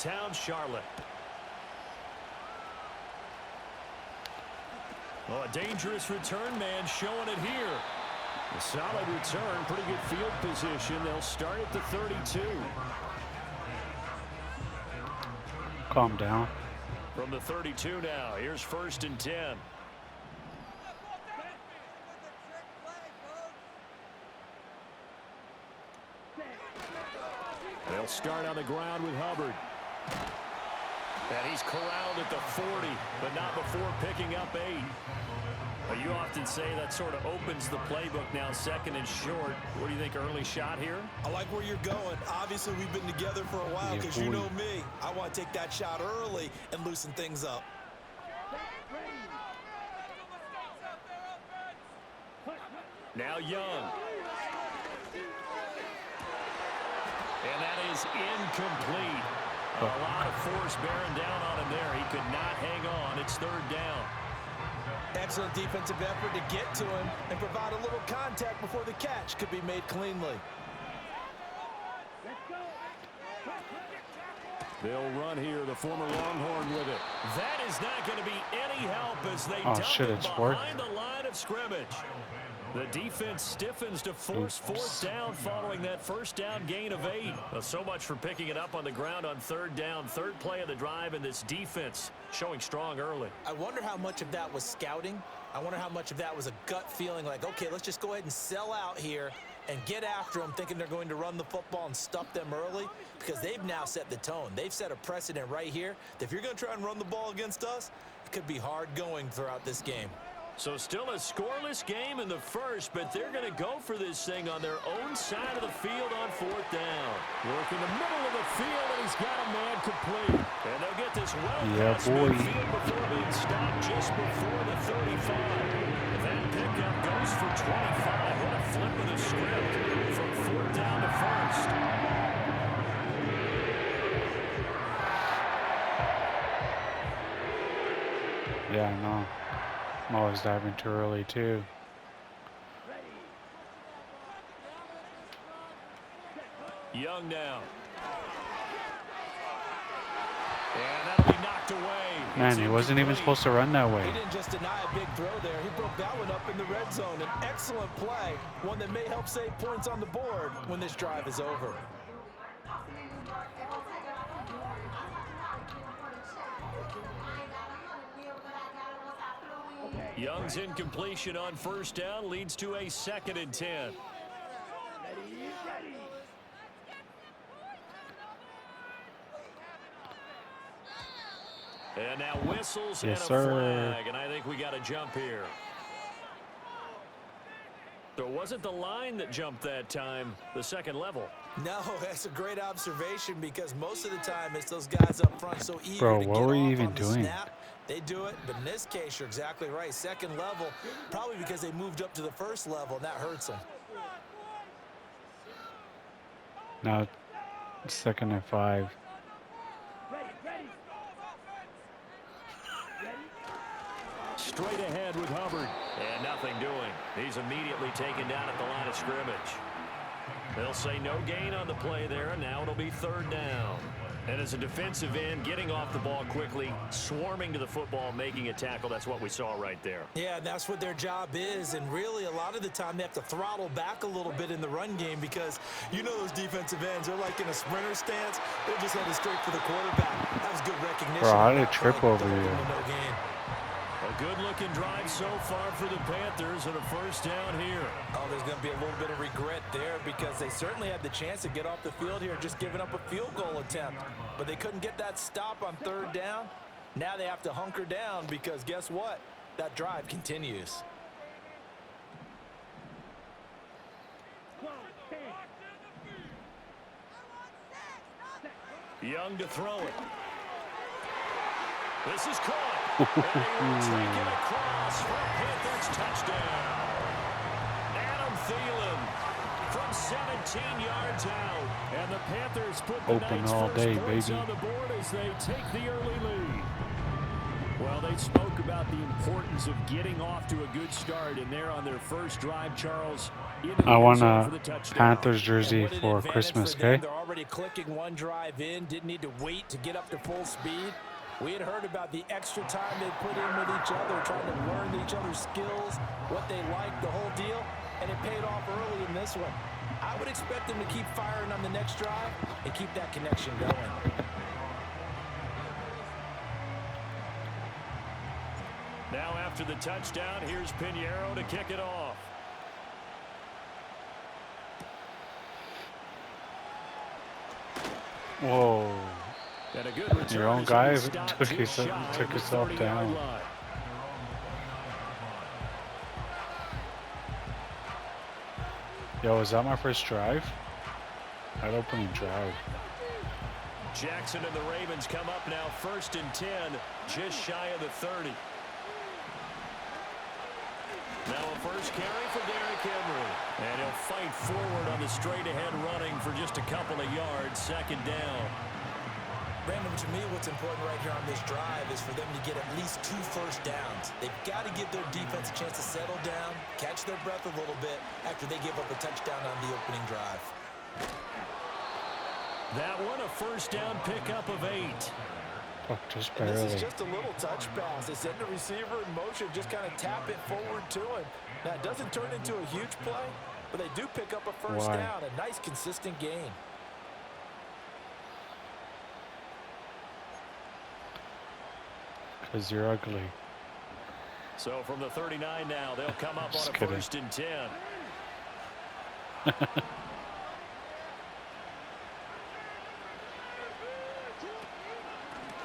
Uptown Charlotte. Oh, a dangerous return man showing it here. A solid return, pretty good field position. They'll start at the 32. Calm down. From the 32 now, here's 1st and 10. They'll start on the ground with Hubbard. And he's corralled at the 40, but not before picking up 8. Well, you often say that sort of opens the playbook now, 2nd and short. What do you think, early shot here? I like where you're going. Obviously, we've been together for a while because you know me. I want to take that shot early and loosen things up. Now Young. And that is incomplete. A lot of force bearing down on him there. He could not hang on. It's 3rd down. Excellent defensive effort to get to him and provide a little contact before the catch could be made cleanly. They'll run here, the former Longhorn with it. That is not going to be any help as they dump it behind the line of scrimmage. The defense stiffens to force 4th down following that 1st down gain of 8. Well, so much for picking it up on the ground on 3rd down. 3rd play of the drive, and this defense showing strong early. I wonder how much of that was scouting. I wonder how much of that was a gut feeling like, okay, let's just go ahead and sell out here and get after them, thinking they're going to run the football and stuff them early, because they've now set the tone. They've set a precedent right here that if you're going to try and run the ball against us, it could be hard going throughout this game. So still a scoreless game in the 1st, but they're going to go for this thing on their own side of the field on 4th down. Work in the middle of the field, and he's got a man complete. And they'll get this well past midfield before being stopped just before the 35. That pickup goes for 25. What a flip of the script from 4th down to 1st. Yeah, I know. I'm always diving too early, too. Young now. And that'll be knocked away. Man, he wasn't even supposed to run that way. He didn't just deny a big throw there. He broke that one up in the red zone. An excellent play. One that may help save points on the board when this drive is over. Young's incompletion on 1st down leads to a 2nd and 10. And now whistles and a flag, and I think we got a jump here. So it wasn't the line that jumped that time, the 2nd level. No, that's a great observation because most of the time it's those guys up front so eager Bro, to what get were you off even on the doing? snap. They do it, but in this case, you're exactly right. 2nd level, probably because they moved up to the 1st level, and that hurts them. Now, 2nd and 5. Straight ahead with Hubbard. And nothing doing. He's immediately taken down at the line of scrimmage. They'll say no gain on the play there, and now it'll be 3rd down. And as a defensive end, getting off the ball quickly, swarming to the football, making a tackle, that's what we saw right there. Yeah, that's what their job is, and really a lot of the time they have to throttle back a little bit in the run game because you know those defensive ends, they're like in a sprinter stance. They're just headed straight for the quarterback. That was good recognition. Bro, how did it trip over you? No gain. A good-looking drive so far for the Panthers and a 1st down here. Oh, there's going to be a little bit of regret there because they certainly had the chance to get off the field here just giving up a field goal attempt. But they couldn't get that stop on 3rd down. Now they have to hunker down because guess what? That drive continues. Young to throw it. This is caught. And they will take it across for a Panthers touchdown. Adam Thielen from 17 yards out. And the Panthers put the night's first points on the board as they take the early lead. Well, they spoke about the importance of getting off to a good start, and they're on their first drive, Charles. into the I end want zone for a the touchdown. Panthers jersey What an for advantage Christmas, for them. okay? They're already clicking one drive in, didn't need to wait to get up to full speed. We had heard about the extra time they put in with each other, trying to learn each other's skills, what they like, the whole deal, and it paid off early in this one. I would expect them to keep firing on the next drive and keep that connection going. Now after the touchdown, here's Pinheiro to kick it off. Whoa. And a good return. Your own as guy he stopped took just shy of the himself 30-yard down. line. Yo, is that my first drive? That opening drive. Jackson and the Ravens come up now 1st and 10, just shy of the 30. Now a first carry for Derrick Henry. And he'll fight forward on the straight-ahead running for just a couple of yards, 2nd down. Brandon, to me, what's important right here on this drive is for them to get at least 2 first downs. They've got to give their defense a chance to settle down, catch their breath a little bit after they give up a touchdown on the opening drive. That one, a first down pickup of 8. Oh, just And barely. this is just a little touch pass. They send the receiver in motion, just kind of tap it forward to him. Now, it doesn't turn into a huge play, but they do pick up a first Why? down. A nice, consistent gain. Because you're ugly. So from the 39 now, they'll come up on Just a kidding. 1st and 10.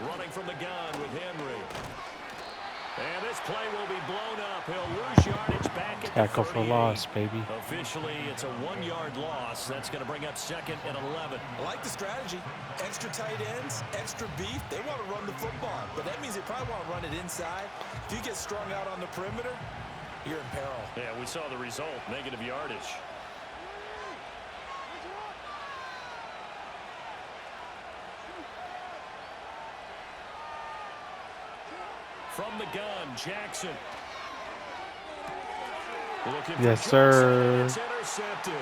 Running from the gun with Henry. And this play will be blown up. He'll lose yardage back at Tackle the for 38. loss, baby. Officially, it's a 1-yard loss. That's going to bring up 2nd and 11. I like the strategy. Extra tight ends, extra beef. They want to run the football, but that means they probably want to run it inside. If you get strung out on the perimeter, you're in peril. Yeah, we saw the result, negative yardage. From the gun, Jackson. Looking for Yes, Jackson, sir. and it's intercepted.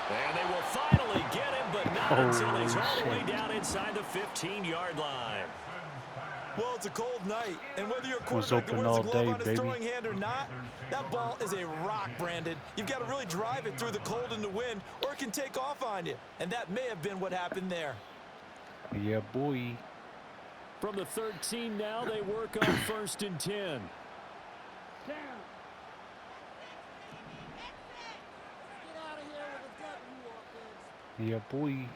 And they will finally get him, but not until he's all the way shit. down inside the 15-yard line. Well, it's a cold night, and whether you're a Was quarterback that open wears a all glove day, on his baby. throwing hand or not, that ball is a rock, Brandon. You've got to really drive it through the cold and the wind, or it can take off on you. And that may have been what happened there. Yeah, boy. From the 13 now, they work on 1st and 10. Yeah, boy.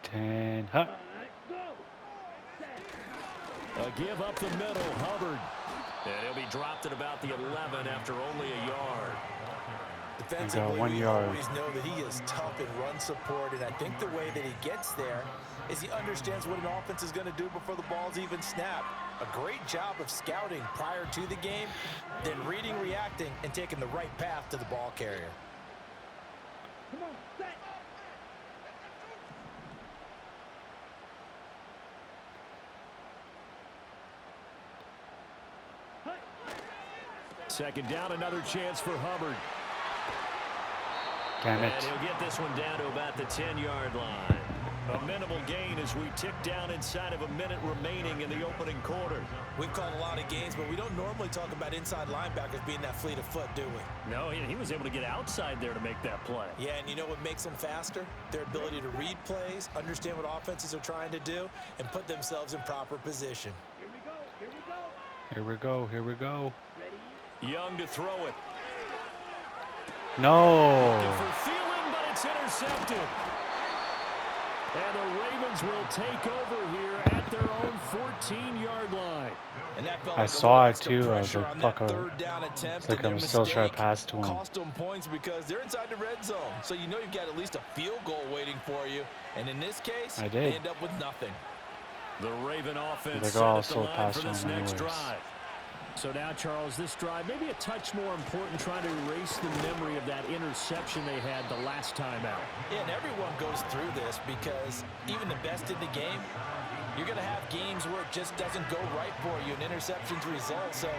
Ten. Huh. A give up the middle, Hubbard. And he'll be dropped at about the 11 after only a yard. Defensively, 1 we yard. always know that he is tough in run support, and I think the way that he gets there is he understands what an offense is going to do before the ball's even snapped. A great job of scouting prior to the game, then reading, reacting, and taking the right path to the ball carrier. Second down, another chance for Hubbard. Damn And it. he'll get this one down to about the 10-yard line. A minimal gain as we tick down inside of a minute remaining in the opening quarter. We've called a lot of games, but we don't normally talk about inside linebackers being that fleet of foot, do we? No, he was able to get outside there to make that play. Yeah, and you know what makes them faster? Their ability to read plays, understand what offenses are trying to do, and put themselves in proper position. Here we go. Here we go. Young to throw it. No. Looking for Thielen, but it's intercepted. And the Ravens will take over here at their own 14-yard line. And that felt I like a saw little it extra too. I was pressure like, on fuck, that third down attempt, it's like and I'm their still trying to mistake pass to him. cost them points because they're inside the red zone. So you know you've got at least a field goal waiting for you. And in this case, I they did. end up with nothing. The Raven offense They're set all at the still line passed for this on next anyways. drive. So now, Charles, this drive, maybe a touch more important, trying to erase the memory of that interception they had the last time out. Yeah, and everyone goes through this because even the best in the game, You're going to have games where it just doesn't go right for you, and interceptions result. So,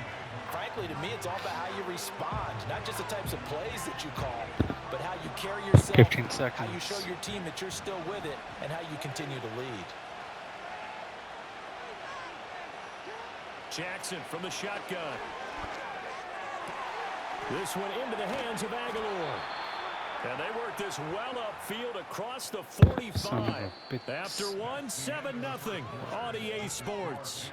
frankly, to me, it's all about how you respond, not just the types of plays that you call, but how you carry yourself, 15 seconds. how you show your team that you're still with it, and how you continue to lead. Jackson from the shotgun. This one into the hands of Aguilar. And they work this well upfield across the 45. After one, 7-0 on EA Sports.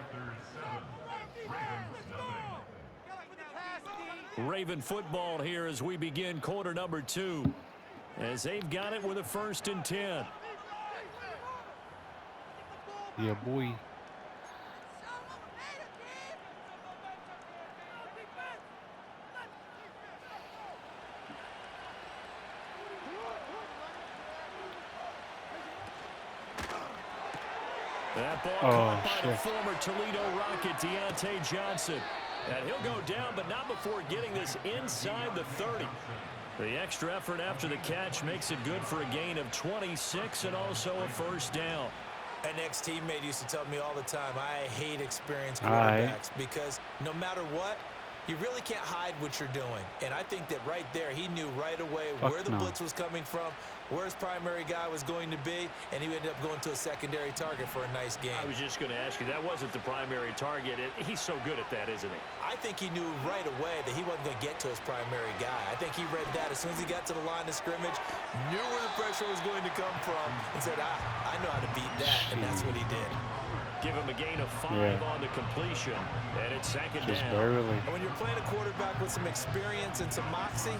Raven football here as we begin quarter number 2. As they've got it with a 1st and 10. Yeah, boy. That ball caught by the former Toledo Rocket, Deontay Johnson. And he'll go down, but not before getting this inside the 30. The extra effort after the catch makes it good for a gain of 26 and also a 1st down. An ex-teammate used to tell me all the time, I hate experienced quarterbacks because no matter what, you really can't hide what you're doing. And I think that right there, he knew right away where the blitz was coming from, where his primary guy was going to be, and he ended up going to a secondary target for a nice game. I was just going to ask you, that wasn't the primary target. He's so good at that, isn't he? I think he knew right away that he wasn't going to get to his primary guy. I think he read that as soon as he got to the line of scrimmage, knew where the pressure was going to come from, and said, I know how to beat that, and that's what he did. Give him a gain of 5 on the completion, and it's 2nd down. Barely. And when you're playing a quarterback with some experience and some moxie,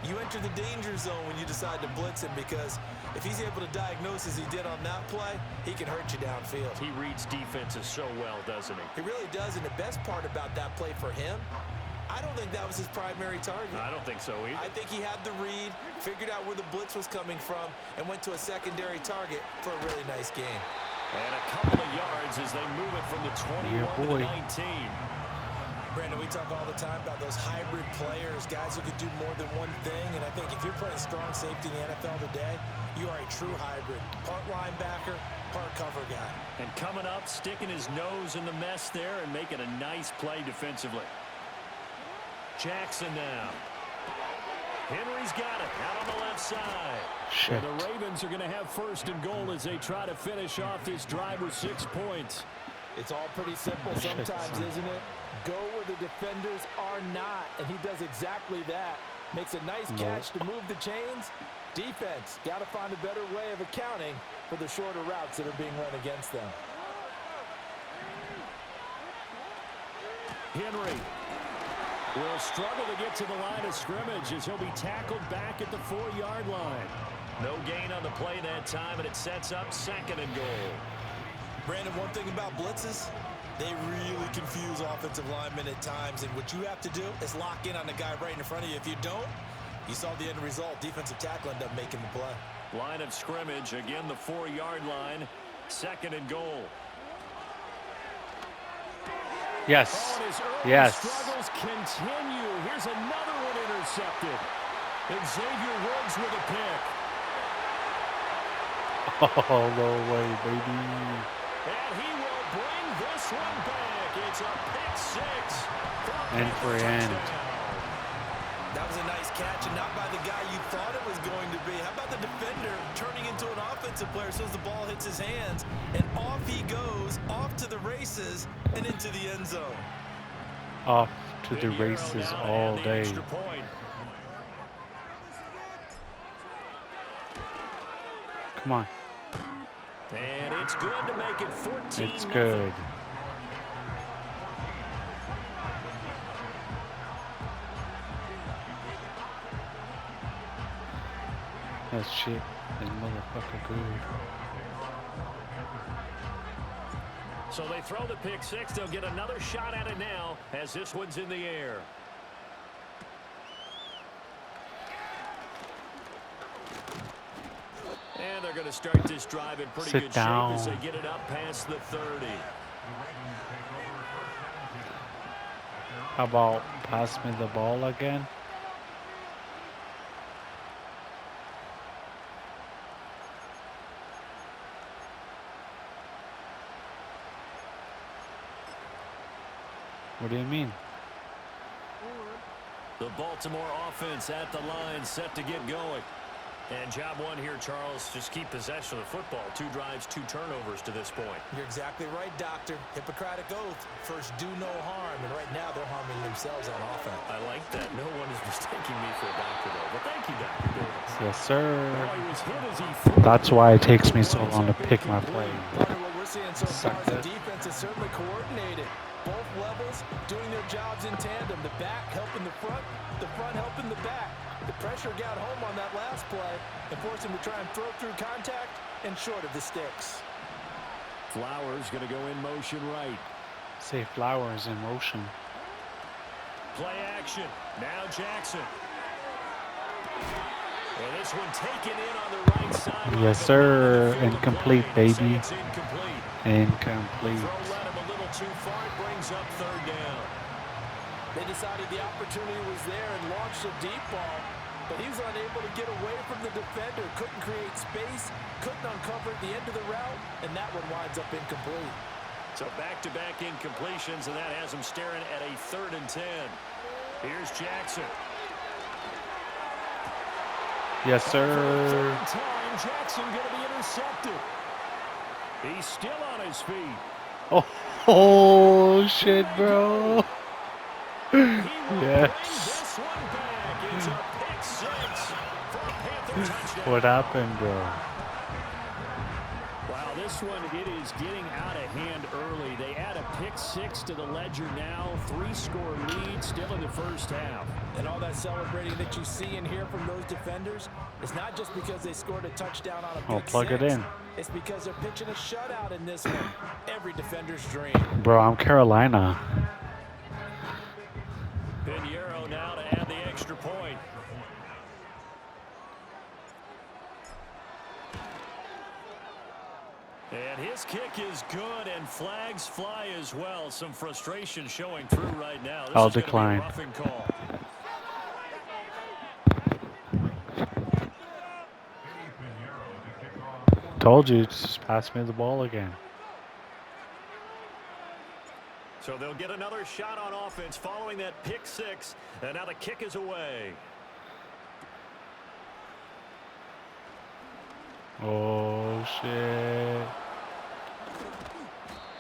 you enter the danger zone when you decide to blitz him, because if he's able to diagnose as he did on that play, he can hurt you downfield. He reads defenses so well, doesn't he? He really does, and the best part about that play for him, I don't think that was his primary target. I don't think so either. I think he had the read, figured out where the blitz was coming from, and went to a secondary target for a really nice game. And a couple of yards as they move it from the 21 to the 19. Brandon, we talk all the time about those hybrid players, guys who can do more than one thing. And I think if you're playing strong safety in the NFL today, you are a true hybrid. Part linebacker, part cover guy. And coming up, sticking his nose in the mess there and making a nice play defensively. Jackson now. Henry's got it out on the left side. And the Ravens are going to have 1st and goal as they try to finish off this drive with 6 points. It's all pretty simple sometimes, isn't it? Go where the defenders are not, and he does exactly that. Makes a nice catch to move the chains. Defense, got to find a better way of accounting for the shorter routes that are being run against them. Henry will struggle to get to the line of scrimmage as he'll be tackled back at the 4-yard line. No gain on the play that time, and it sets up 2nd and goal. Brandon, one thing about blitzes, they really confuse offensive linemen at times, and what you have to do is lock in on the guy right in front of you. If you don't, you saw the end result. Defensive tackle ended up making the play. Line of scrimmage, again the 4-yard line, 2nd and goal. Yes. Struggles continue. Here's another one intercepted. And Xavier Woods with a pick. Oh, no way, baby. And he will bring this one back. It's a pick 6. End for end. That was a nice catch, and not by the guy you thought it was going to be. How about the defender turning into an offensive player as soon as the ball hits his hands, and off he goes, off to the races, and into the end zone. Off to the races all day. Come on. And it's good to make it 14. It's good. That shit is motherfucker good. So they throw the pick 6. They'll get another shot at it now as this one's in the air. And they're going to start this drive in pretty good shape as they get it up past the 30. How about pass me the ball again? What do you mean? The Baltimore offense at the line, set to get going. And job one here, Charles, just keep possession of the football. 2 drives, 2 turnovers to this point. You're exactly right, Doctor. Hippocratic oath. First, do no harm. And right now, they're harming themselves on offense. I like that. No one is mistaking me for a doctor, though. But thank you, Dr. Davis. Yes, sir. Well, he was hit as he threw. That's why it takes me so long to pick my play. Partner, what we're seeing so far is the Suck defense is certainly coordinated. Both levels doing their jobs in tandem. The back helping the front helping the back. The pressure got home on that last play and forced him to try and throw through contact and short of the sticks. Flowers going to go in motion right. Say Flowers in motion. Play action. Now Jackson. And this one taken in on the right side. Yes, sir. Incomplete, baby. It's incomplete. Incomplete. Throw led him a little too far. It brings up 3rd down. They decided the opportunity was there and launched a deep ball, but he was unable to get away from the defender, couldn't create space, couldn't uncover at the end of the route, and that one winds up incomplete. So back-to-back incompletions, and that has him staring at a 3rd and 10. Here's Jackson. Yes, sir. 3rd time, Jackson going to be intercepted. He's still on his feet. Oh shit, bro. Yes. This one back. It's a pick 6 for a Panther touchdown. What happened, bro? Wow, this one, it is getting out of hand early. They add a pick 6 to the ledger now. 3-score lead still in the first half. And all that celebrating that you see and hear from those defenders, it's not just because they scored a touchdown on a pick Plug 6. it in. It's because they're pitching a shutout in this one. Every defender's dream. Bro, I'm Carolina. Pinheiro now to add the extra point. And his kick is good, and flags fly as well. Some frustration showing through right now. This I'll is gonna be a decline. roughing call. Told you, just pass me the ball again. So they'll get another shot on offense following that pick 6, and now the kick is away. Oh shit.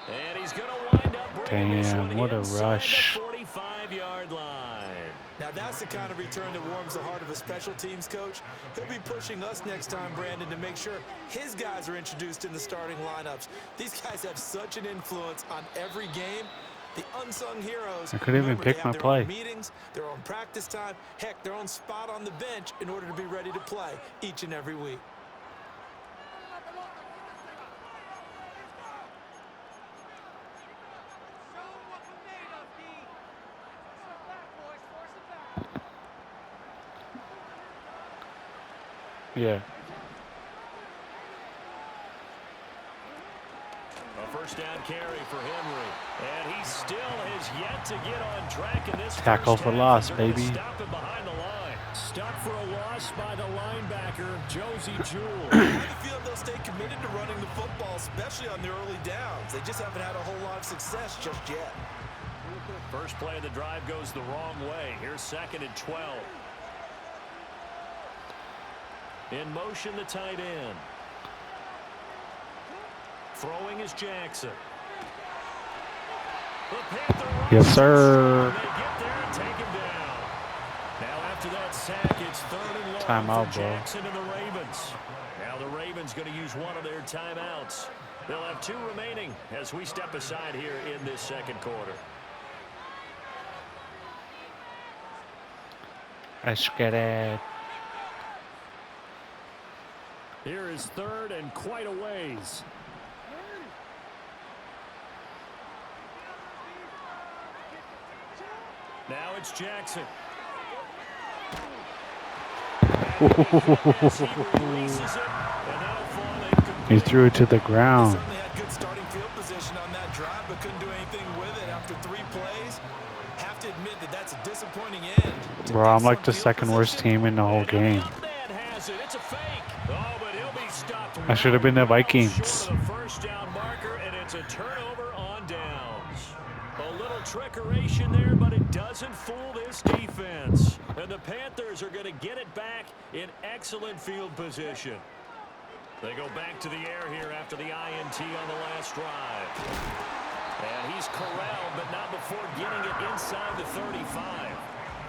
And he's going to wind up bringing this one Damn, what a inside rush. the 45-yard line. Now that's the kind of return that warms the heart of a special teams coach. He'll be pushing us next time, Brandon, to make sure his guys are introduced in the starting lineups. These guys have such an influence on every game. The unsung heroes. I couldn't even remember, they pick have my their play. own meetings, their own practice time, heck, their own spot on the bench in order to be ready to play each and every week. Yeah. A first down carry for Henry. And he still has yet to get on track in this Tackle first for half. loss, They're gonna baby. Stop him behind the line. Stuck for a loss by the linebacker, Josie Jewell. I feel they'll stay committed to running the football, especially on their early downs. They just haven't had a whole lot of success just yet. First play of the drive goes the wrong way. Here's 2nd and 12. In motion, the tight end. Throwing is Jackson. The Panther Yes, sir. and they get there and take him down. Now after that sack, it's 3rd and long Timeout, for bro. Jackson and the Ravens. Now the Ravens going to use one of their timeouts. They'll have 2 remaining as we step aside here in this second quarter. Let's get it. Here is 3rd and quite a ways. Now it's Jackson. He threw it to the ground. Certainly had good starting field position on that drive, but couldn't do anything with it after 3 plays. Have to admit that that's a disappointing end. to Bro, I'm like excellent the field second worst position. team in the whole game. Has it. It's a fake. Oh, but he'll be stopped. I should have been the well Vikings. short of the first down marker, and it's a turnover on downs. A little trickery back in excellent field position. They go back to the air here after the INT on the last drive. And he's corralled, but not before getting it inside the 35.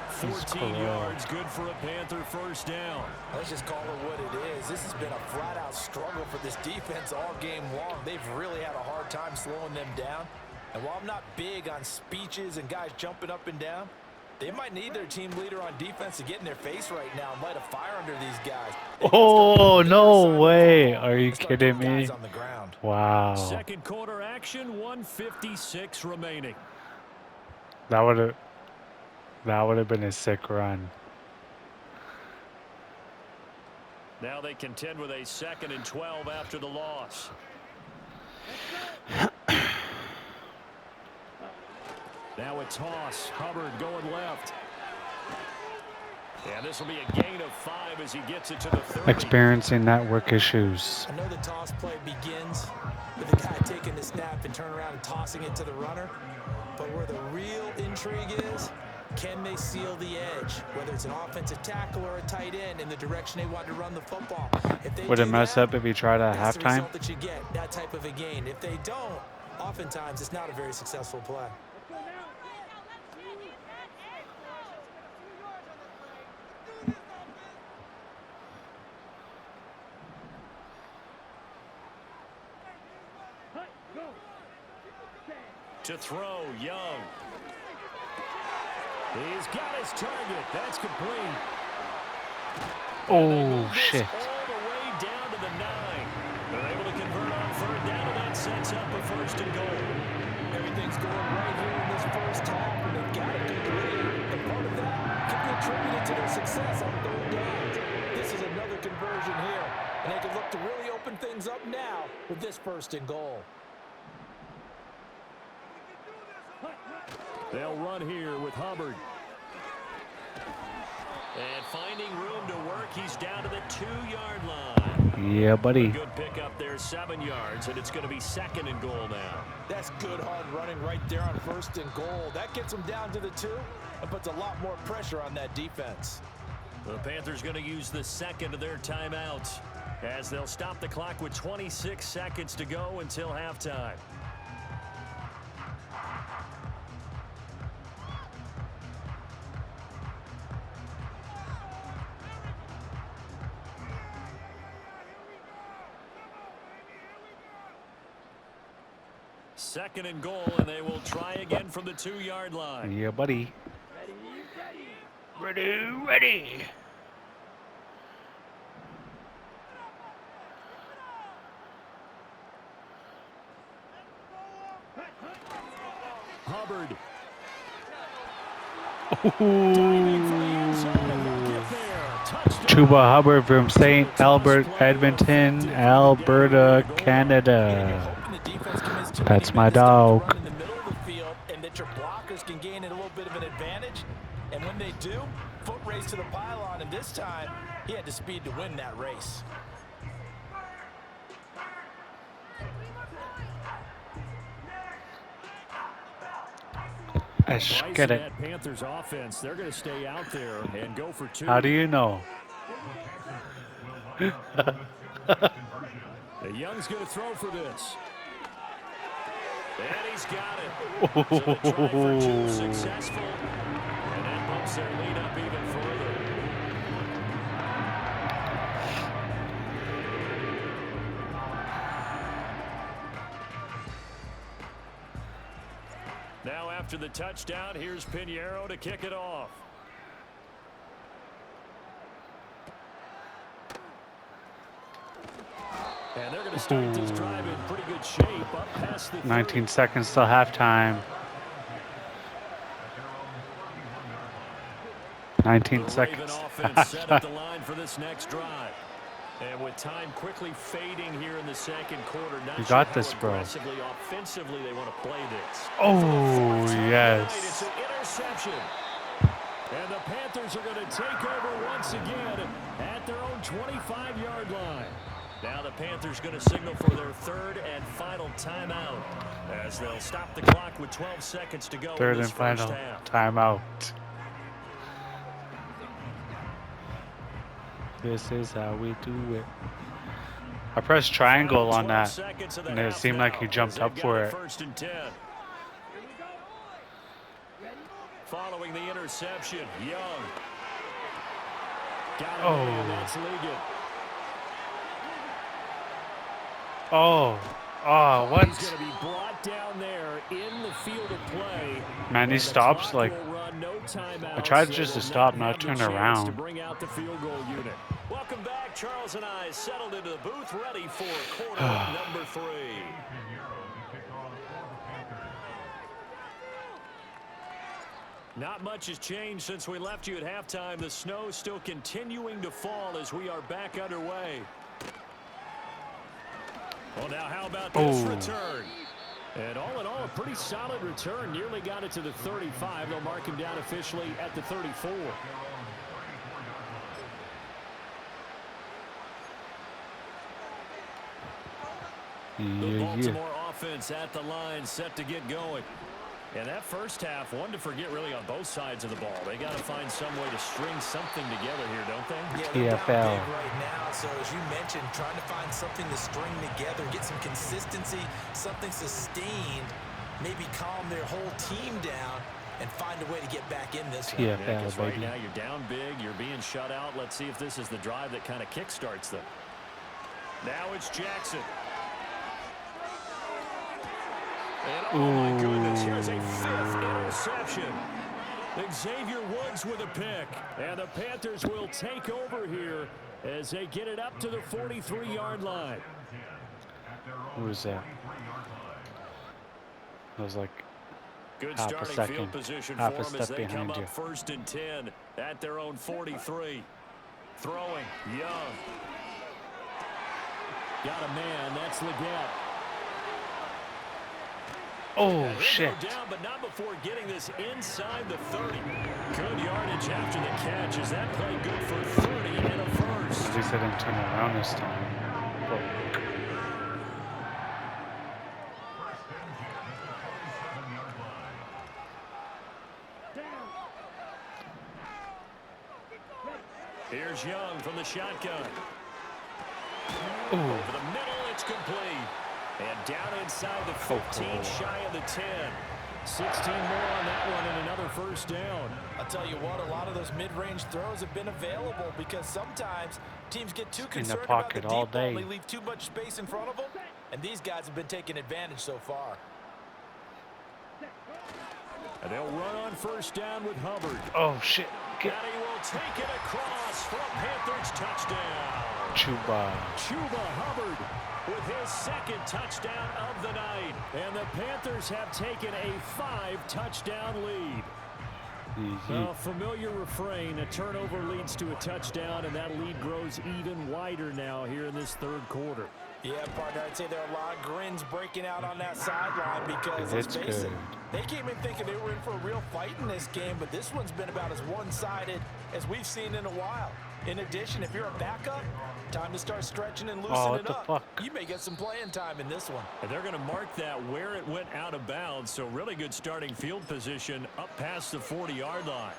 14 yards, good for a Panther first down. Let's just call it what it is. This has been a flat-out struggle for this defense all game long. They've really had a hard time slowing them down. And while I'm not big on speeches and guys jumping up and down, they might need their team leader on defense to get in their face right now and light a fire under these guys. Oh, no way. Are you kidding me? Wow. Second quarter action, 1:56 remaining. That would have been a sick run. Now they contend with a 2nd and 12 after the loss. Now a toss. Hubbard going left. And this will be a gain of 5 as he gets it to the 30. Experiencing network issues. I know the toss play begins with the guy taking the snap and turning around and tossing it to the runner. But where the real intrigue is, can they seal the edge? Whether it's an offensive tackle or a tight end in the direction they want to run the football. If they Would it mess up if he tried at that's halftime? the result that you get, that type of a gain. If they don't, oftentimes it's not a very successful play. To throw, Young. He's got his target. That's complete. Oh, shit. All the way down to the 9. They're able to convert on 3rd down, and that sets up a 1st and goal. Everything's going right here in this first half, and they've got a good lead. And part of that can be attributed to their success on 3rd downs. This is another conversion here, and they can look to really open things up now with this 1st and goal. They'll run here with Hubbard. And finding room to work, he's down to the 2-yard line. Yeah, buddy. Good pickup there, 7 yards, and it's going to be 2nd and goal now. That's good hard running right there on 1st and goal. That gets them down to the 2 and puts a lot more pressure on that defense. The Panthers going to use the 2nd of their timeouts as they'll stop the clock with 26 seconds to go until halftime. Second and goal, and they will try again from the 2-yard line. Yeah, buddy. Ready. Hubbard. Chuba Hubbard from St. Albert, Edmonton, Alberta, Canada. That's my dog. In the middle of the field, and that your blockers can gain a little bit of an advantage. And when they do, foot race to the pylon, and this time he had the speed to win that race. Get it. Panthers offense, they're going to stay out there and go for 2. How do you know? The Young's going to throw for this. And he's got it. So the try for 2 successful. And that bumps their lead up even further. Now after the touchdown, here's Pinheiro to kick it off. And they're going to start this drive in pretty good shape up past the 19 seconds till halftime. 19 seconds. Offense set up the line for this next drive. And with time quickly fading here in the second quarter, not You sure got how this, bro. aggressively, offensively they want to play this. Oh, It's yes. an interception. And the Panthers are going to take over once again at their own 25-yard line. Now the Panthers going to signal for their 3rd and final timeout as they'll stop the clock with 12 seconds to go. 3rd in this and final first half. timeout. This is how we do it. I pressed triangle on that, and it seemed like he jumped up for it. 1st and 10. Following the interception, Young. Got it in, that's Ligon. What? He's going to be brought down there in the field of play. Man, he stops like. I tried just to stop, not turn around. To bring out the field goal unit. Welcome back. Charles and I settled into the booth, ready for quarter number 3. Not much has changed since we left you at halftime. The snow still continuing to fall as we are back underway. Well, now how about this return? And all in all, a pretty solid return. Nearly got it to the 35. They'll mark him down officially at the 34. The Baltimore offense at the line, set to get going. And that first half, one to forget really on both sides of the ball. They got to find some way to string something together here, don't they? Yeah, they're down big right now. So as you mentioned, trying to find something to string together, get some consistency, something sustained, maybe calm their whole team down and find a way to get back in this one. Yeah, because right now you're down big, you're being shut out. Let's see if this is the drive that kind of kickstarts them. Now it's Jackson. And oh my goodness, here's a 5th interception. Xavier Woods with a pick. And the Panthers will take over here as they get it up to the 43-yard line. Who was that? That was like good half starting a second, field position half for a them step as they come behind you. up 1st and 10 at their own 43. Throwing, Young. Got a man, that's Leggett. Oh, shit. Go down, but not before getting this inside the 30. Good yardage after the catch. Is that play good for 30 and a first? At least I didn't turn around this time. Here's Young from the shotgun. Ooh. Over the middle, it's complete. And down inside the 15, shy of the 10. 16 more on that one and another first down. I'll tell you what, a lot of those mid-range throws have been available because sometimes teams get too concerned about the deep ball and they leave too much space in front of them. And these guys have been taking advantage so far. And they'll run on first down with Hubbard. Oh, shit. And he will take it across for a Panthers touchdown. Chuba Hubbard with his 2nd touchdown of the night. And the Panthers have taken a 5-touchdown lead. A familiar refrain, a turnover leads to a touchdown, and that lead grows even wider now here in this 3rd quarter. Yeah, partner, I'd say there are a lot of grins breaking out on that sideline because, let's face it, they came in thinking they were in for a real fight in this game, but this one's been about as one-sided as we've seen in a while. In addition, if you're a backup, time to start stretching and loosening it up. You may get some playing time in this one. And they're going to mark that where it went out of bounds, so really good starting field position up past the 40-yard line.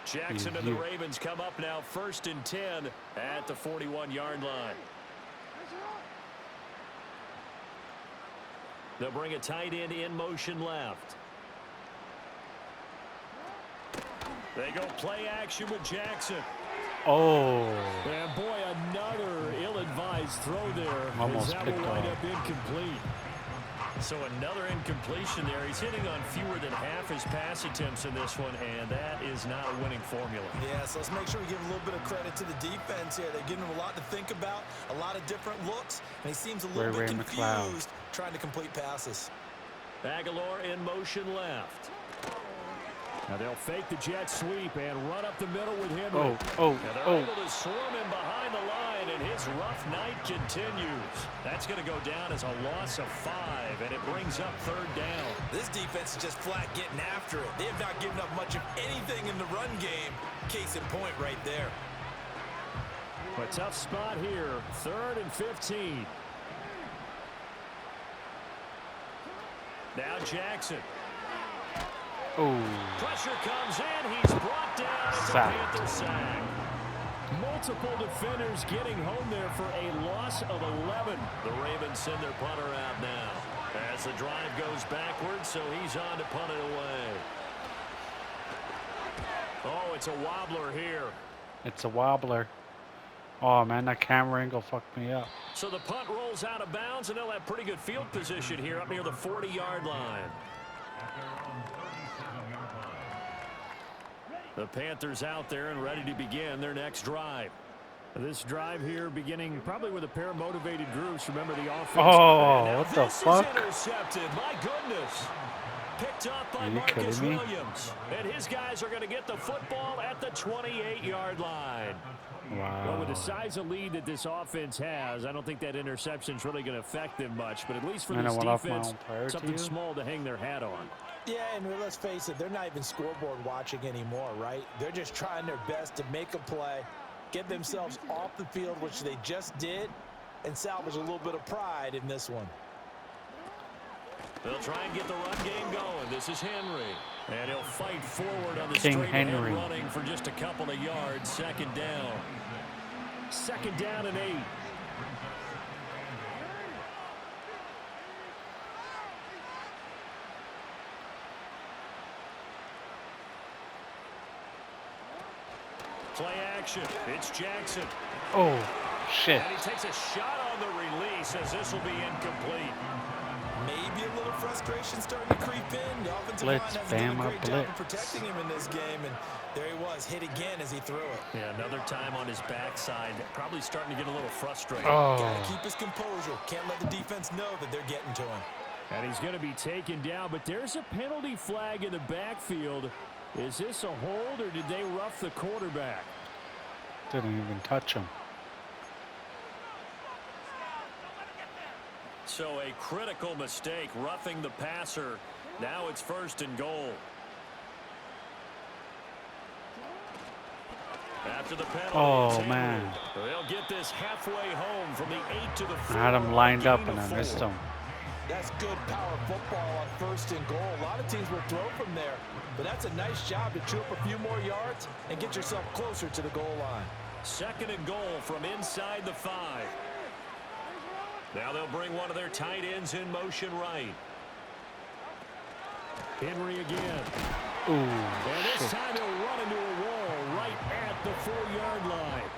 Jackson and the Ravens come up now 1st and 10 at the 41-yard line. They'll bring a tight end in motion left. They go play action with Jackson. Oh. And boy, another ill-advised throw there. Almost that picked will wind off. up incomplete. So another incompletion there. He's hitting on fewer than half his pass attempts in this one, and that is not a winning formula. Yeah, so let's make sure we give a little bit of credit to the defense here. They're giving him a lot to think about, a lot of different looks, and he seems a little bit confused trying to complete passes. Aguilar in motion left. Now they'll fake the jet sweep and run up the middle with Henry. Now they're able to swarm him behind the line, and his rough night continues. That's going to go down as a loss of 5, and it brings up 3rd down. This defense is just flat getting after it. They have not given up much of anything in the run game. Case in point right there. A tough spot here. 3rd and 15. Now Jackson. Oh. Pressure comes in. He's brought down. It's a Panther sack. Multiple defenders getting home there for a loss of 11. The Ravens send their punter out now. As the drive goes backwards, so he's on to punt it away. Oh, it's a wobbler here. It's a wobbler. Oh, man, that camera angle fucked me up. So the punt rolls out of bounds, and they'll have pretty good field position here up near the 40-yard line. The Panthers out there and ready to begin their next drive. This drive here beginning probably with a pair of motivated groups. Remember the offense. Oh, what the fuck? Intercepted. My goodness. Picked up by Marcus Williams. And his guys are going to get the football at the 28-yard line. Wow. Well, with the size of lead that this offense has, I don't think that interception is really going to affect them much. But at least for this defense, something small to hang their hat on. Yeah, and let's face it, they're not even scoreboard watching anymore, right? They're just trying their best to make a play, get themselves off the field, which they just did, and salvage a little bit of pride in this one. They'll try and get the run game going. This is Henry. And he'll fight forward on the King straight ahead Henry running for just a couple of yards. Second down. Second down and 8. Play action. It's Jackson. Oh, shit. And he takes a shot on the release as this will be incomplete. Maybe a little frustration starting to creep in. The offensive line hasn't done a great job of protecting him in this game, and there he was, hit again as he threw it. Yeah, another time on his backside, probably starting to get a little frustrated. Oh. Gotta keep his composure. Can't let the defense know that they're getting to him. And he's going to be taken down, but there's a penalty flag in the backfield. Is this a hold, or did they rough the quarterback? Didn't even touch him. So a critical mistake, roughing the passer. Now it's 1st and goal. After the penalty, oh, man. They'll get this halfway home from the 8 to the 4. I had him lined up and I missed him. That's good power football on 1st and goal. A lot of teams will throw from there, but that's a nice job to chew up a few more yards and get yourself closer to the goal line. 2nd and goal from inside the 5. Now they'll bring one of their tight ends in motion right. Henry again. Ooh, and this time he'll run into a wall right at the 4-yard line.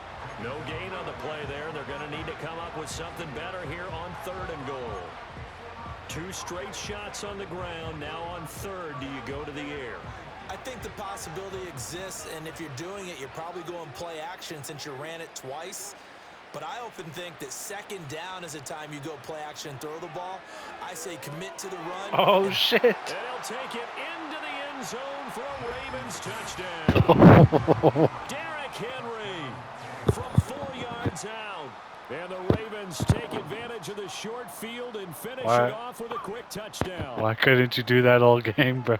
No gain on the play there. They're going to need to come up with something better here on 3rd and goal. 2 straight shots on the ground. Now on 3rd, do you go to the air? I think the possibility exists, and if you're doing it, you're probably going play action since you ran it twice. But I often think that 2nd down is a time you go play action and throw the ball. I say commit to the run. Oh, shit. And he'll take it into the end zone for a Ravens touchdown. Derrick Henry from 4 yards out. And the Ravens take advantage of the short field and finish it off with a quick touchdown. Why couldn't you do that all game, bro?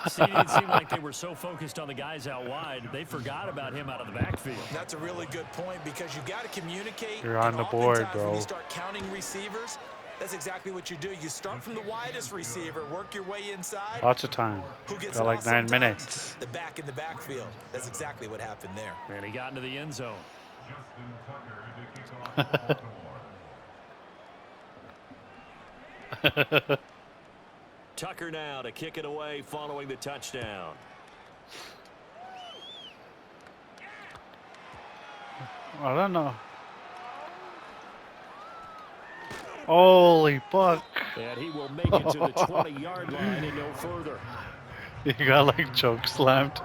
See, it seemed like they were so focused on the guys out wide, they forgot about him out of the backfield. That's a really good point because you got to communicate. You're on the board, bro. When you start counting receivers, that's exactly what you do. You start from the widest receiver, work your way inside. Lots of time. Who gets got like 9 minutes. The back in the backfield. That's exactly what happened there. And he got into the end zone. Tucker now to kick it away following the touchdown. I don't know. Holy fuck. And he will make it to the 20-yard line and no further. He got like choke slammed.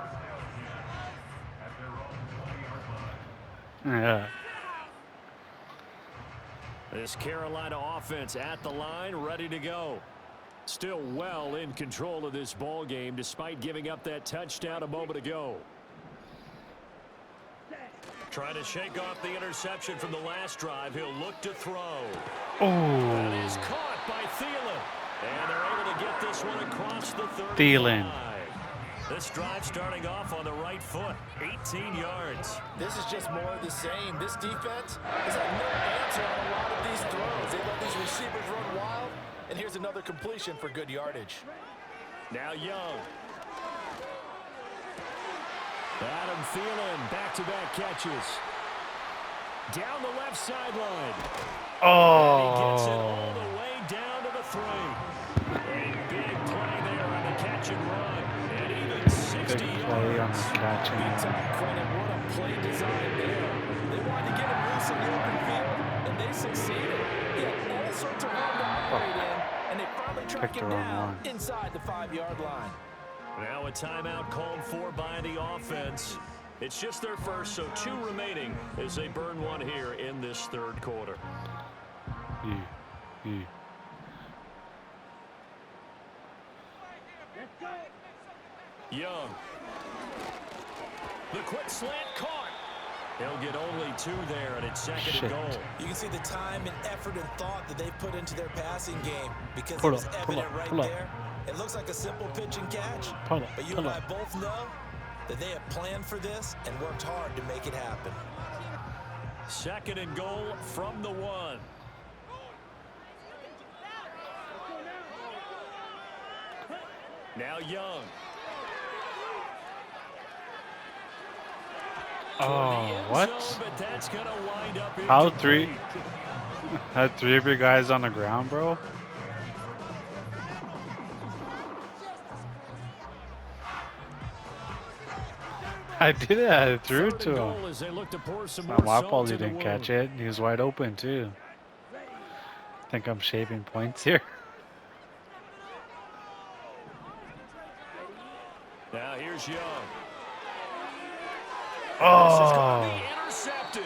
Yeah. This Carolina offense at the line, ready to go. Still well in control of this ball game despite giving up that touchdown a moment ago. Trying to shake off the interception from the last drive. He'll look to throw. Oh. That is caught by Thielen. And they're able to get this one across the 35. Thielen. This drive starting off on the right foot. 18 yards. This is just more of the same. This defense has had no answer on a lot of these throws. They let these receivers run wild, And here's another completion for good yardage. Now Young. Adam Thielen, back-to-back catches. Down the left sideline. And he gets it all the way down to the 3. A big play there on the catch and run. And even 60 yards. Big time credit. What a play design there. They wanted to get him loose in the open field, and they succeeded. He had all sorts of room to operate in, and they finally tracked him down inside the 5-yard line. Now a timeout called for by the offense. It's just their first, so 2 remaining as they burn one here in this third quarter. Young. The quick slant caught. He'll get only 2 there, and it's second and goal. You can see the time and effort and thought that they've put into their passing game because it was evident right there. It looks like a simple pitch and catch, but you and I both know that they have planned for this and worked hard to make it happen. Second and goal from the 1. Now Young. What? Zone, How 3? Had 3 of your guys on the ground, bro? I did it. I threw it to him. It's not my fault he didn't catch it. He was wide open, too. I think I'm shaving points here. Now here's Young. Oh! Intercepted.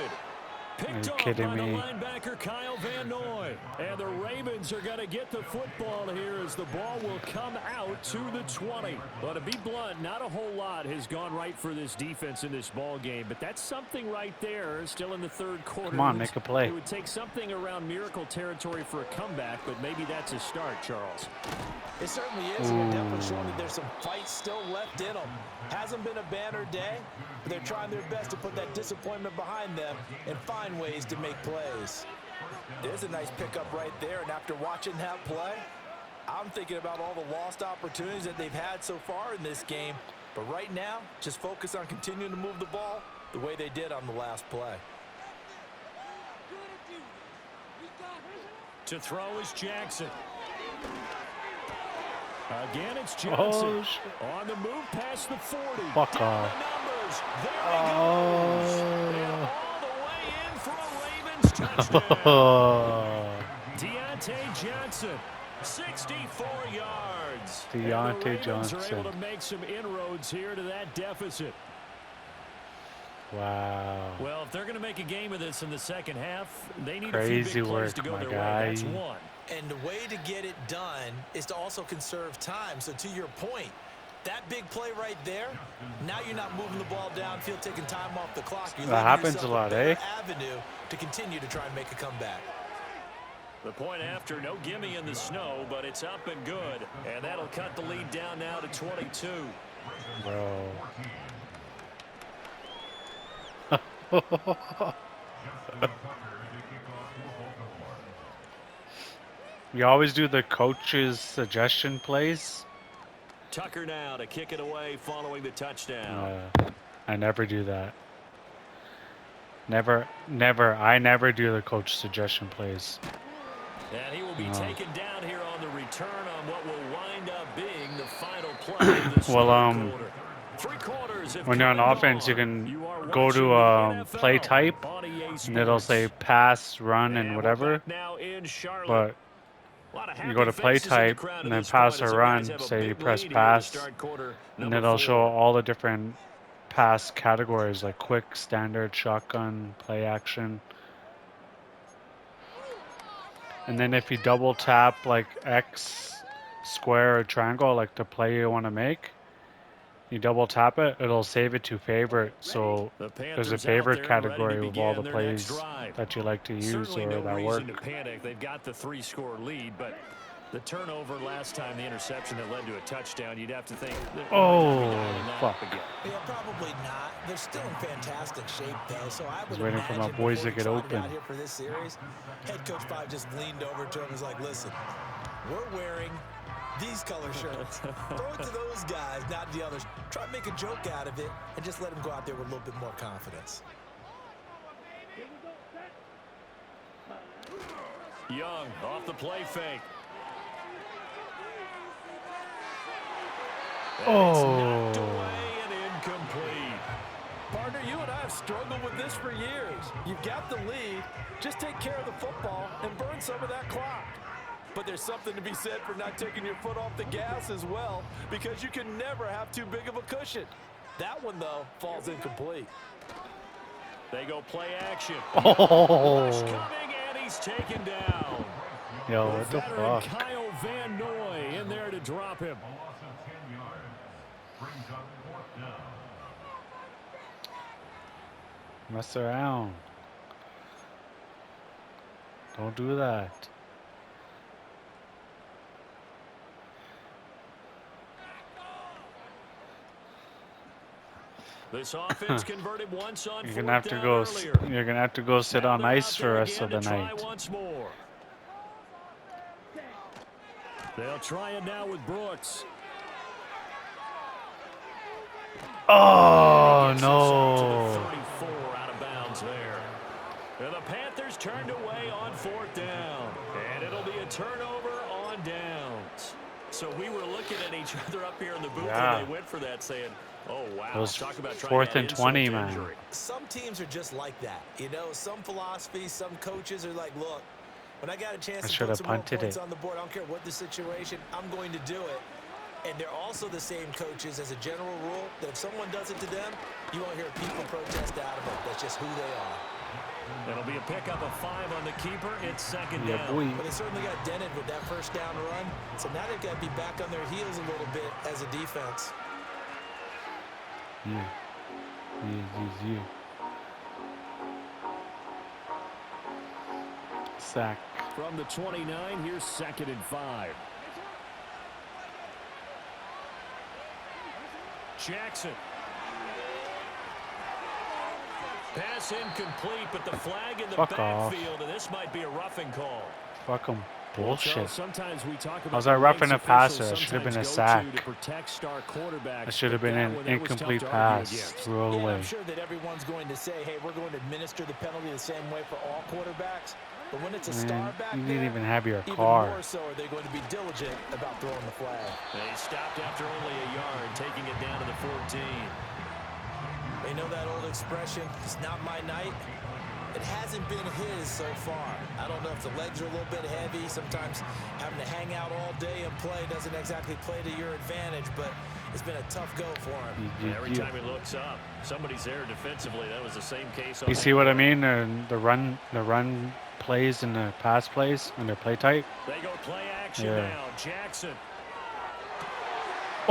Are you kidding me? Linebacker Kyle Van Noy. And the Ravens are going to get the football here as the ball will come out to the 20. But to be blunt, not a whole lot has gone right for this defense in this ball game. But that's something right there, still in the third quarter. Come on, make a play. It would take something around miracle territory for a comeback, but maybe that's a start, Charles. It certainly is, and they're definitely showing that there's some fight still left in them. Hasn't been a banner day, but they're trying their best to put that disappointment behind them and find ways to make plays. There's a nice pickup right there, and after watching that play, I'm thinking about all the lost opportunities that they've had so far in this game. But right now, just focus on continuing to move the ball the way they did on the last play. To throw is Jackson. Again, it's Johnson on the move past the 40. Fuck off. All the way in for a Ravens touchdown. Deontay Johnson, 64 yards. Deontay Johnson. Johnson. Are able to make some inroads here to that deficit. Wow. Well, if they're going to make a game of this in the second half, they need crazy a few big plays work, to go my their guy. way. That's one. And the way to get it done is to also conserve time. So to your point, that big play right there, now you're not moving the ball downfield, taking time off the clock. You're that happens a lot, eh? Avenue to continue to try and make a comeback. The point after, no gimme in the snow, but it's up and good. And that'll cut the lead down now to 22. Bro. You always do the coach's suggestion plays? Tucker now to kick it away following the touchdown. I never do that. Never. I never do the coach suggestion plays. And he will be taken down here on the return on what will wind up being the final play of this quarter. When you're on offense, you can go to play type, and it'll say pass, run, and whatever. But you go to play type, and then pass or run, say you press pass, and it'll show all the different pass categories, like quick, standard, shotgun, play action. And then if you double tap like X, square, or triangle, like the play you want to make, you double tap it, it'll save it to favorite. So there's a favorite category of all the plays that you like to use or that work. To panic. They've got the 3-score lead, but the turnover last time, the interception that led to a touchdown, you'd have to think. Fuck. Yeah, probably not. They're still in fantastic shape, though. So I was waiting for my boys to get open. Out here for this series, head coach probably just leaned over to him and was like, "Listen, We're wearing these color shirts. Throw it to those guys, not the others. Try to make a joke out of it and just let them go out there with a little bit more confidence. Young off the play fake. It's knocked away and incomplete. Partner, you and I have struggled with this for years. You've got the lead. Just take care of the football and burn some of that clock. But there's something to be said for not taking your foot off the gas as well, because you can never have too big of a cushion. That one, though, falls incomplete. They go play action. Oh. Rush coming, and he's taken down. Yo, what the Veteran fuck? Kyle Van Noy in there to drop him. Mess around. Don't do that. This offense converted once on You're fourth gonna have to down go. earlier. You're gonna have to go sit Now on they're ice out for there the rest again of the to try night. once more. They'll try it now with Brooks. Oh Gets this out to no! the 34 out of bounds there. And the Panthers turned away on fourth down. And it'll be a turnover on downs. So we were looking at each other up here in the booth Yeah. when they went for that, saying, oh, wow. It was Talk about trying fourth to add and insult 20, to man. injury. Some teams are just like that. You know, some philosophies, some coaches are like, look, when I got a chance I to should put have some more punted points it. on the board, I don't care what the situation, I'm going to do it. And they're also the same coaches as a general rule that if someone does it to them, you won't hear people protest out of it. That's just who they are. It'll be a pickup of 5 on the keeper. It's second Yeah, down. boy. But they certainly got dented with that first down run. So now they've got to be back on their heels a little bit as a defense. Yeah. Yeah. Sack. From the 29, here's second and 5. Jackson. Pass incomplete, but the flag in the Fuck off. backfield, and this might be a roughing call. Fuck 'em. Bullshit. Sometimes we talk about How's that the roughing lengths a passer? officials It should have been a sometimes go to sack. protect star quarterbacks, That should have but been that an one, that was tough incomplete to argue pass. against. Throw Yeah, away. I'm sure that everyone's going to say, hey, we're going to administer the penalty the same way for all quarterbacks. But when it's a star Man, back you there, didn't even have your even car. more so are they going to be diligent about throwing the flag. They stopped after only a yard, taking it down to the 14. They know that old expression, it's not my night. It hasn't been his so far. I don't know if the legs are a little bit heavy. Sometimes having to hang out all day and play doesn't exactly play to your advantage, but it's been a tough go for him. Every time he looks up, somebody's there defensively. That was the same case. You see what I mean? The run plays and the pass plays and their play type. They go play action Yeah. now. Jackson.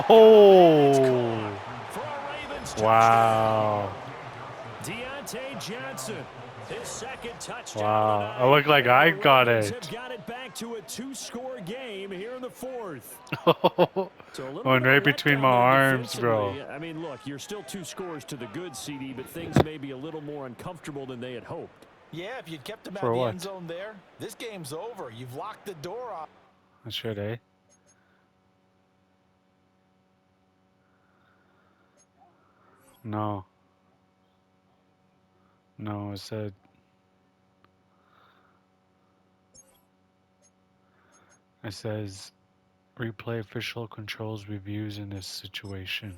Oh! For a Ravens Wow! Deontay Johnson. His second touchdown. Wow! of the It looked like I night. got Ravens it. have got it back to a 2-score game here in the fourth. So a little Going bit of right a between letdown my there arms, bro. defensively. I mean, look, you're still 2 scores to the good, CD, but things may be a little more uncomfortable than they had hoped. Yeah, if you'd kept him out For of the what? end zone there, this game's over. You've locked the door off. I should, eh? No. No, it said. It says, replay official controls reviews in this situation.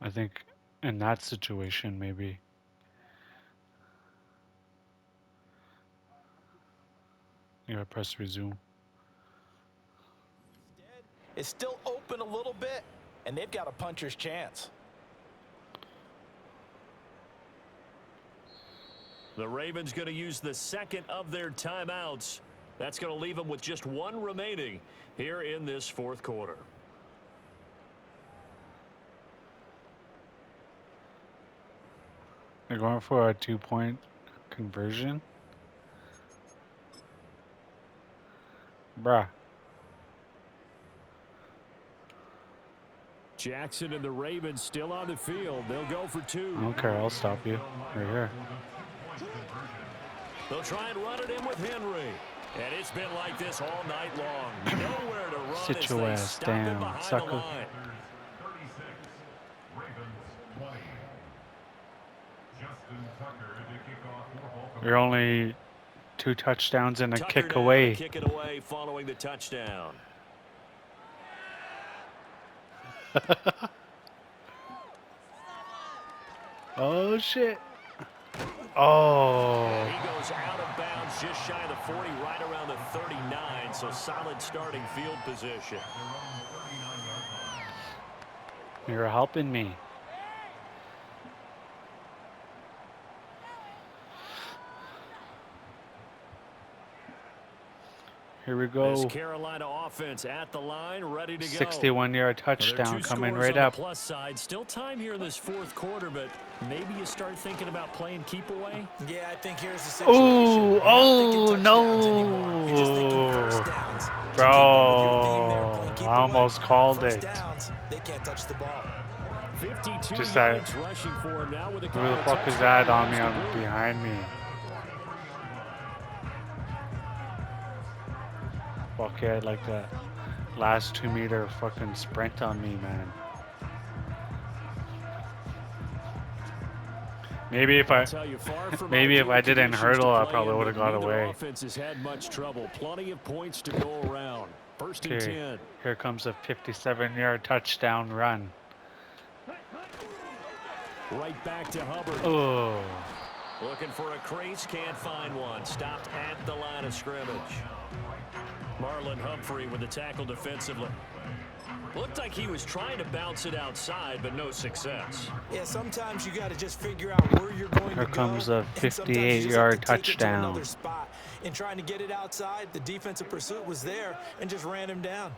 I think in that situation, maybe. You gotta press resume. It's still open a little bit, and they've got a puncher's chance. The Ravens going to use the second of their timeouts. That's going to leave them with just 1 remaining here in this fourth quarter. They're going for a 2-point conversion. Bruh. Jackson and the Ravens still on the field. They'll go for 2. I don't care. I'll stop you. Right here. They'll try and run it in with Henry. And it's been like this all night long. Nowhere to run. Sit your ass down, sucker. You're only 2 touchdowns and a kick away. Kick it away following the touchdown. Oh shit. Oh. He goes out of bounds just shy of the 40, right around the 39, so solid starting field position. You're helping me. Here we go. This Carolina offense at the line, ready to go. 61-yard touchdown coming right up. Plus side, still time here in this fourth quarter, but maybe you start thinking about playing keep away. Yeah, I think here's the situation. Oh no! Bro, I almost called it. They can't touch the ball. 52 Just yards rushing for him now with a who the fuck is that on me, behind me? Fuck yeah, like that last 2-meter fucking sprint on me, man. Maybe if I didn't hurdle, I probably would have got away. Offense has had much trouble. Plenty of points to go around. First and 10. Here comes a 57-yard touchdown run. Right back to Hubbard. Oh. Looking for a crease, can't find one. Stopped at the line of scrimmage. Marlon Humphrey with the tackle defensively. Looked like he was trying to bounce it outside, but no success. Yeah, sometimes you got to just figure out where you're going to go. Here comes a 58-yard touchdown. In trying to get it outside, the defensive pursuit was there and just ran him down.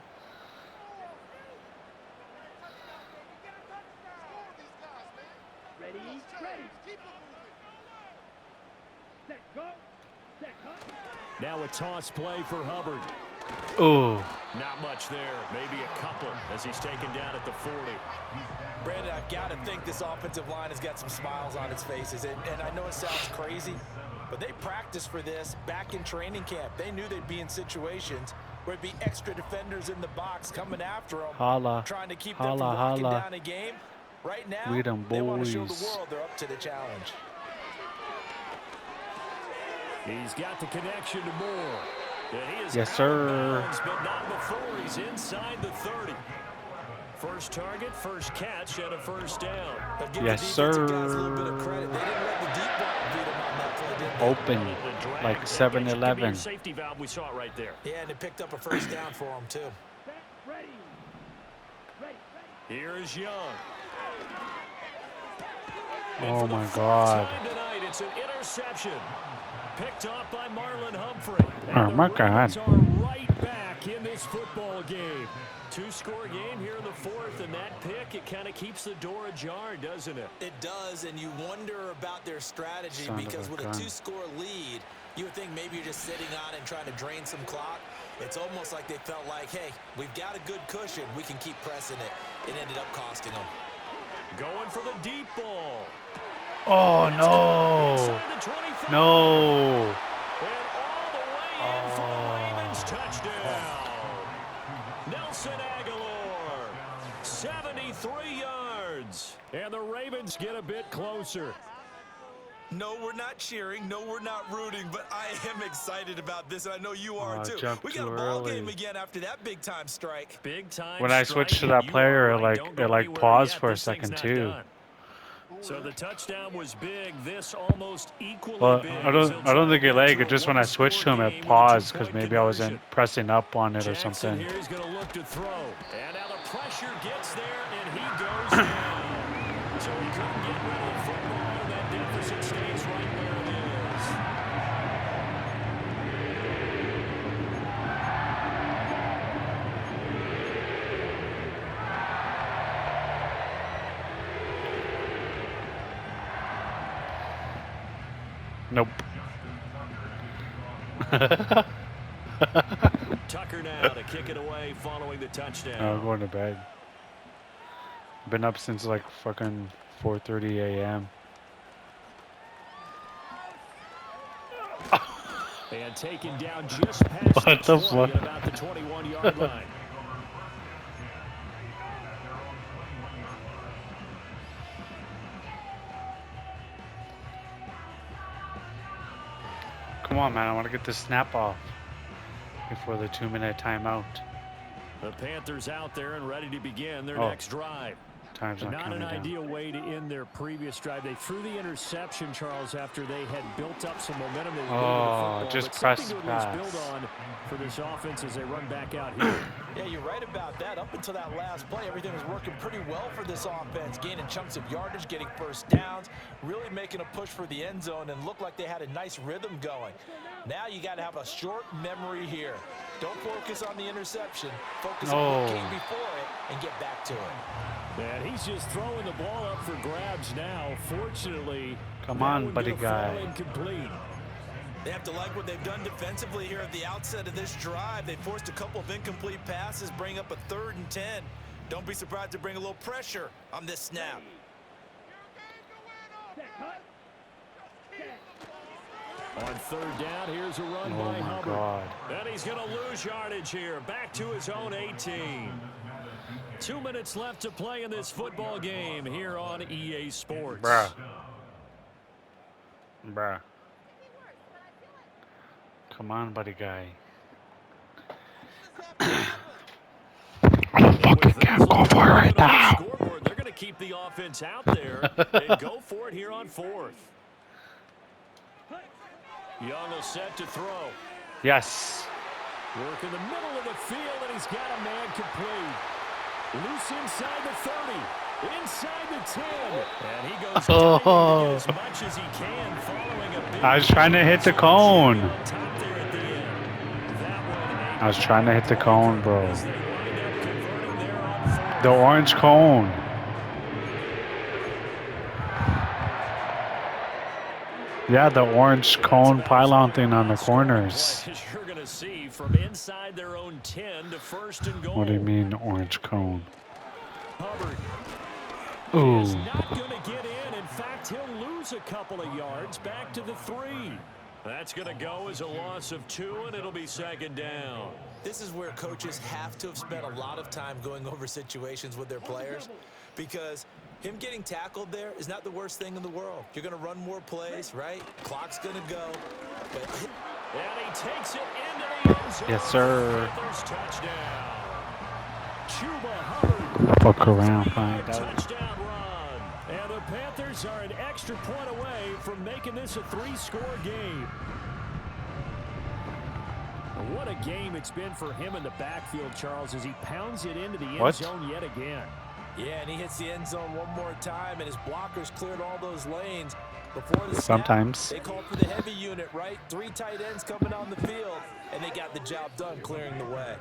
Now a toss play for Hubbard. Oh. Not much there. Maybe a couple as he's taken down at the 40. Brandon, I've got to think this offensive line has got some smiles on its faces. And I know it sounds crazy, but they practiced for this back in training camp. They knew they'd be in situations where it'd be extra defenders in the box coming after them, trying to keep them from locking down a game. Right now, they want to show the world they're up to the challenge. He's got the connection to Moore. And he is yes, sir. Bounds, but not before he's inside the 30. First target, first catch, and a first down. Yes, sir. Open like 7-Eleven. Safety valve, we saw it right there. Yeah, and it picked up a first down for him too. Here is Young. Oh my God. Tonight, it's an interception. Picked off by Marlon Humphrey. Oh my God. Are right back in this football game. 2-score game here in the fourth, and that pick, it kind of keeps the door ajar, doesn't it? It does, and you wonder about their strategy because with a 2-score lead, you would think maybe you're just sitting on and trying to drain some clock. It's almost like they felt like, hey, we've got a good cushion. We can keep pressing it. It ended up costing them. Going for the deep ball. Oh, no. No. And all the way in for the Ravens touchdown. Nelson Aguilar, 73 yards. And the Ravens get a bit closer. No, we're not cheering. No, we're not rooting. But I am excited about this, and I know you are too. We got a ball game again after that big-time strike. Big-time when I switched to that player, it paused for a second too. So the touchdown was big. This almost equally big. I don't think it lagged. Just when I switched to him, it paused because maybe I wasn't pressing up on it or something. Here he's going to look to throw, and now the pressure gets there, and he goes down. So he couldn't get rid of the football, and that deficit stays right where it is. Nope. Tucker now to kick it away following the touchdown. I'm going to bed. Been up since like fucking 4:30 a.m. And taken down just past What the 20 fuck? at about the 21-yard line. Come on, man. I want to get this snap off before the 2-minute timeout. The Panthers out there and ready to begin their next drive. Time's not Not counting an down. ideal way to end their previous drive. They threw the interception, Charles, after they had built up some momentum. They were moving the football, just but press something to at least pass. build on for this offense as they run back out here. Yeah, you're right about that. Up until that last play, everything was working pretty well for this offense, gaining chunks of yardage, getting first downs, really making a push for the end zone, and looked like they had a nice rhythm going. Now you got to have a short memory here. Don't focus on the interception. Focus on what came before it and get back to it. And he's just throwing the ball up for grabs now. Fortunately, Come on, buddy guy. Incomplete. They have to like what they've done defensively here at the outset of this drive. They forced a couple of incomplete passes, bring up a 3rd and 10. Don't be surprised to bring a little pressure on this snap. On 3rd down, here's a run Oh by my Hubbard. God. And he's going to lose yardage here. Back to his own 18. 2 minutes left to play in this football game here on EA Sports. Bruh. Come on, buddy guy. I fucking can't go for it right now. They're going to keep the offense out there and go for it here on 4th. Young will set to throw. Yes. Work in the middle of the field, and he's got a man complete. Loose inside the 30, inside the 10, and he goes down to get as much as he can following a big I was trying to hit the cone. on top there at the end. That one, I was trying to hit the cone, bro. as they wind up converting there on 4th. The orange cone. Yeah, the orange cone pylon thing on the corners. You're going to see from inside their own 10 to 1st and goal. What do you mean, orange cone? Hubbard Ooh. is not going to get in. In fact, he'll lose a couple of yards back to the 3. That's going to go as a loss of 2, and it'll be 2nd down. This is where coaches have to have spent a lot of time going over situations with their players, because him getting tackled there is not the worst thing in the world. You're going to run more plays, right? Clock's going to go. But and he takes it into the end zone. Yes, sir. Panthers touchdown. Chuba Hubbard. Fuck around, find out. Touchdown run. And the Panthers are an extra point away from making this a 3-score game. What a game it's been for him in the backfield, Charles, as he pounds it into the end zone yet again. Yeah, and he hits the end zone one more time, and his blockers cleared all those lanes before the snap. Sometimes. They called for the heavy unit, right? 3 tight ends coming on the field, and they got the job done clearing the way.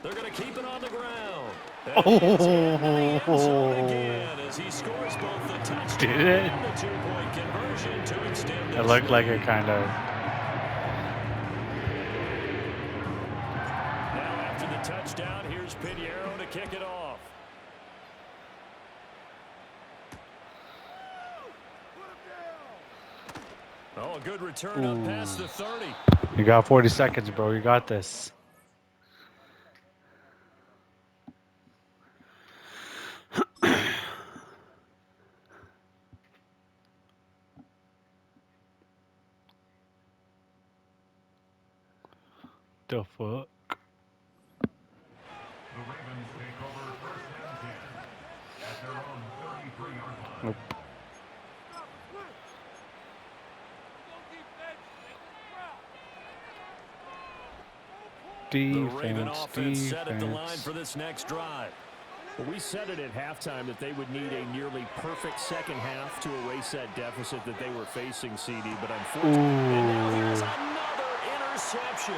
They're going to keep it on the ground. Oh. Again, as he scores both the touchdown Did it? and the 2-point conversion to extend It looked like it kind of. Now after the touchdown, here's Pinheiro to kick it off. Oh, a good return up past the 30. You got 40 seconds, bro. You got this. The fuck? Nope. The Raven Defense, offense set at the line defense. for this next drive. Well, we said it at halftime that they would need a nearly perfect second half to erase that deficit that they were facing, CD, but unfortunately, and now here's another interception.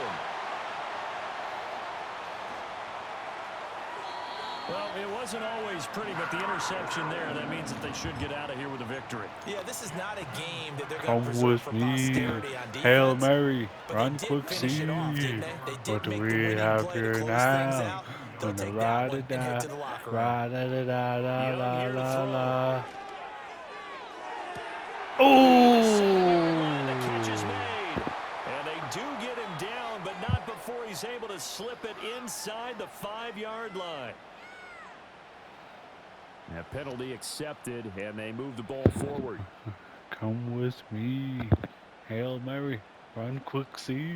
Well, it wasn't always pretty, but the interception there, that means that they should get out of here with a victory. Yeah, this is not a game that they're going Come to preserve with for me. posterity on defense. Hail Mary. But Run they did quick, finish see. it off, didn't they? They did What do make the we winning have play to here close things now? out. They'll Gonna take that ride one it and head down. to the locker room. Ride it, da, da, Young la, here to la, throw. la. The catch is made. And they do get him down, but not before he's able to slip it inside the 5-yard line. A penalty accepted, and they move the ball forward. Come with me. Hail Mary. Run quick, see.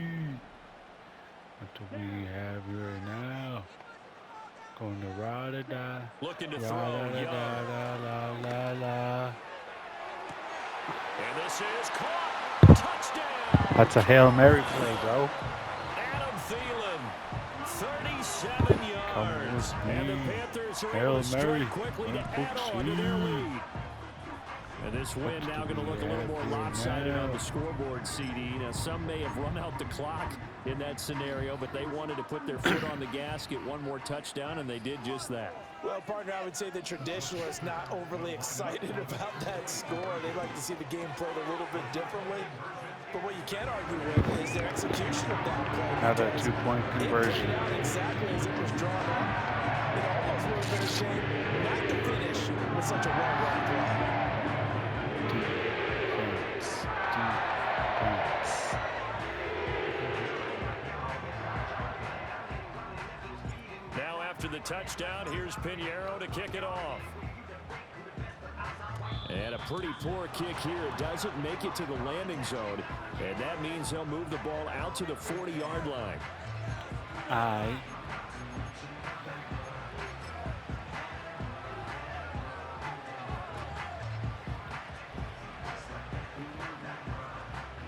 What do we have here now? Going to rah-da-da. Looking to throw. Rah-da-da-da-da-da-da-da. And this is caught. Touchdown. That's a Hail Mary play, bro. Adam Thielen, 37 yards. And the Panthers are able to strike quickly to add on to their lead. And this win now going to look a little more lopsided on the scoreboard, CD. Now, some may have run out the clock in that scenario, but they wanted to put their foot on the gas, get one more touchdown, and they did just that. Well, partner, I would say the traditionalists not overly excited about that score. They'd like to see the game played a little bit differently. But what you can't argue with is their execution of that play. Another 2-point conversion. Exactly as it was drawn up. It almost would have been a shame not to finish with such a well-run play. Now after the touchdown, here's Pinheiro to kick it off. And a pretty poor kick here. It doesn't make it to the landing zone. And that means they'll move the ball out to the 40-yard line. Aye.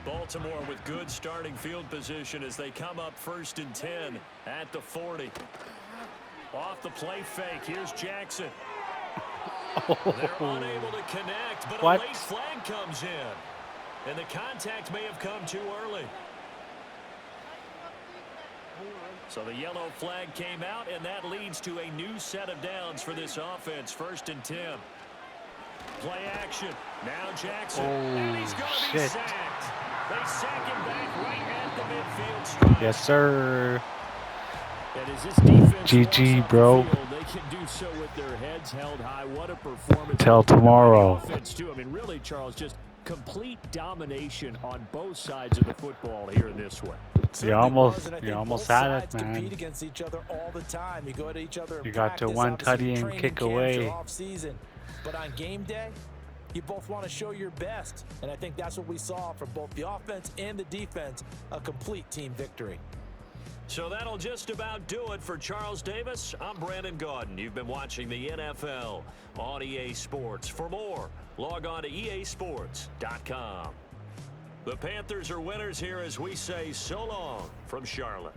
Baltimore with good starting field position as they come up 1st and 10 at the 40. Off the play fake, here's Jackson. They're unable to connect, but What? a late flag comes in. And the contact may have come too early. So the yellow flag came out, and that leads to a new set of downs for this offense. 1st and 10. Play action. Now Jackson. And he's going to be sacked. They sack him back right at the midfield stripe. Yes, sir. And as this defense GG, bro. Field, they can do so with their heads held high. What a performance. Till tomorrow. Offense too. I mean, really, Charles, just complete domination on both sides of the football here in this one. You almost had it, man. Compete against each other all the time. You go to each other. You got to one tutty and kick away. But on game day, you both want to show your best. And I think that's what we saw from both the offense and the defense, a complete team victory. So that'll just about do it for Charles Davis. I'm Brandon Gaudin. You've been watching the NFL on EA Sports. For more, log on to easports.com. The Panthers are winners here as we say so long from Charlotte.